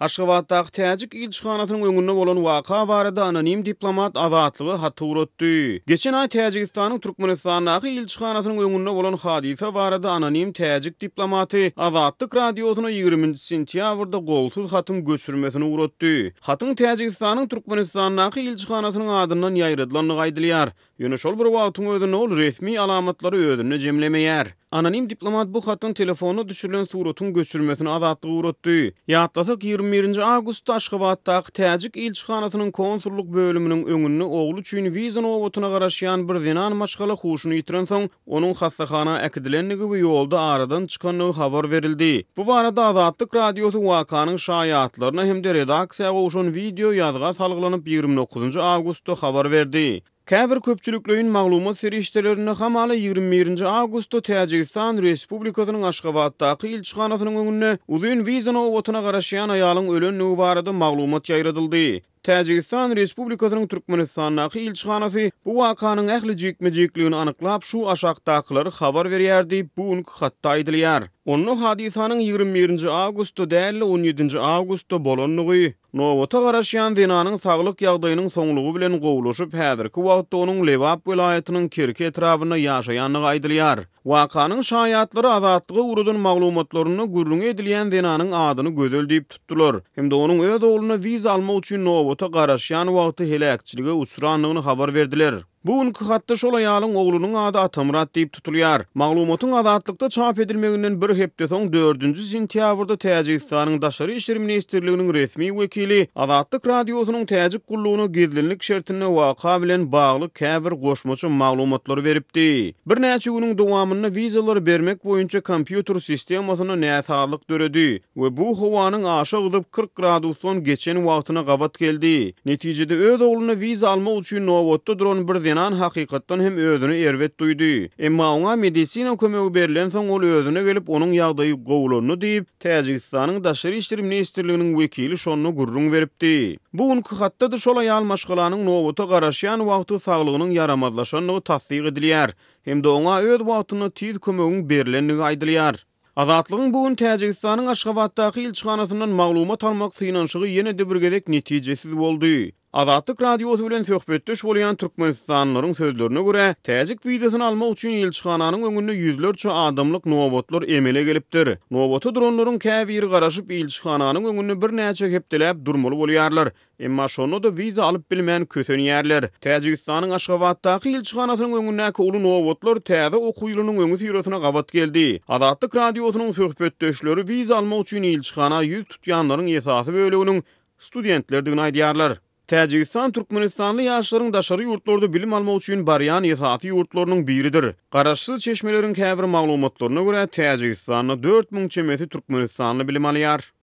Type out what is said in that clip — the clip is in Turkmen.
Aşgabatdaky Täjik ilçihanasynyň öňünde bolan waka barada anonim diplomat azatlygy haty uratdy. Geçen ay Täjikistanyň Türkmenistanyň ilçihanasynyň öňünde bolan hadisa barada anonim Täjik diplomaty Azatlyk radiosyna 20 sentýabrda golsuz hatym göçürmesini uratdy. Hatyň Täjikistanyň Türkmenistanyň ilçihanasynyň adyndan ýaýradylanlygy aýdylýar. Ýöne şol bir wagtyň özünde ol resmi alamatlary özüne jemlemeýär. Anonim diplomat bu hatyň telefonu düşürilen suratyň göçürmesini azatlygy uratdy. Ýatlasak 21 awgustda Aşgabatdaky Täjik ilçihanasynyň konsulluk bölüminiň öňünde oglu üçin wiza nowatyna garaşýan bir zenan maşgala huşuny ýitiren soň onuň hastahana äkidilenligi we ýolda aradan çykanlygy habar berildi. Bu barada Azatlyk radiosy wakanyň şaýatlaryna hem-de redaksiýaga uşan video ýazga salgylanyp 29 awgustda habar berdi. Käbir köpçülüklerin maglumat serişdelerine hamala 21 awgustda Täjikistan Respublikasynyň Aşgabatdaky ilçihanasynyň öňünde uzun wiza nowatyna garaşýan aýalyň ölenligi barada maglumat ýaýradyldy. Täjikistan Respublikasynyň Türkmenistanyň ilçihanasy bu wakanyň ähli jikmejikligini anyklap şu aşakdakylary habar berýärdi. Bu ünki hatda aýdylýar. Onu hadisanyň 21 awgustda däl 17 awgustda bolanlygy, nowata garaşýan zenanyň saglyk ýagdaýynyň soňlugy bilen gowulaşyp häzirki wagtda onuň Lewap welaýatynyň Kerki etrawyna ýaşaýanlygy aýdylýar. Wakanyň şaýatlary azatlygy urudan maglumatlaryny gürrüň edilýän zenanyň adyny gözel diýip tutdular. Hem-de onuň öz ogluny wiza almak üçin nowata garaşýan wagty helakçylyga uçranlygyny habar berdiler. Bu ünki hatda şol aýalyň oglunyň ady Atamrat diýip tutulýar. Maglumatyň azatlykda çap edilmeginden bir hepde soň 4-nji sentýabrda Täjikistanyň Daşary işleri ministrliginiň resmi wekili Azatlyk radiosynyň Täjik gullugyny gizlilik şertine waka bilen bagly käbir goşmaçy maglumatlar beripdi. Bir näçe güniň dowamyny wizalar bermek boýunça kompýuter sistemasyna näsalyk döredi we bu howanyň aşağı gydyp 40 gradusdan geçen wagtyna gabat geldi. Netijede öz ogluny wiza almak üçin nowatda duran bir zenan hakykatdan hem özüni erwet duydy. Emma oňa medisina kömegi berilen soň ol özüne gelip onuň ýagdaýy gowulandy diýip Täjikistanyň Daşary işleri ministrliginiň wekili şonu gurrun beripdi. Bu ünki hatda şol aýal maşgalanyň nowata garaşýan wagty saglygynyň yaramazlaşanlygy tasdyk edilýär. Hem-de oňa öz wagtyny tiz kömegiň berilenligi aýdylýar. Azatlygyň bugün Täjikistanyň Aşgabatdaky ilçihanasyndan maglumat almak synanşygy ýene-de bir gezek netijesiz boldy. Azatlyk radiosy bilen söhbetdeş bolýan türkmenistanlylaryň sözlerine görä, Täjik wizasyny almak üçin ilçihananyň öňünde ýüzlerçe adamlyk nowatlar emele gelipdir. Nowata duranlaryň käbiri garaşyp ilçihananyň öňünde bir näçe hepdelep durmaly bolýarlar. Emma şonu da wiza alyp bilmän kösenýärler. Täjikistanyň Aşgabatdaky ilçihanasynyň öňündäki uly nowatlar täze okuýulynyň öňü ýüregsine gabat geldi. Azatlyk radiosynyň söhbetdeşleri wiza almak üçin ilçihana ýüz tutýanlaryň esasy böleginiň studentlerdigini aýdýarlar. Täjikistan Türkmenistanly ýaşlaryň daşary ýurtlarda bilim almak üçin barýan esasy ýurtlarynyň biridir. Garaşsyz çeşmeleriň käbir maglumatlaryna görä Täjikistanyň 4000 çemeti Türkmenistanly bilim alýar.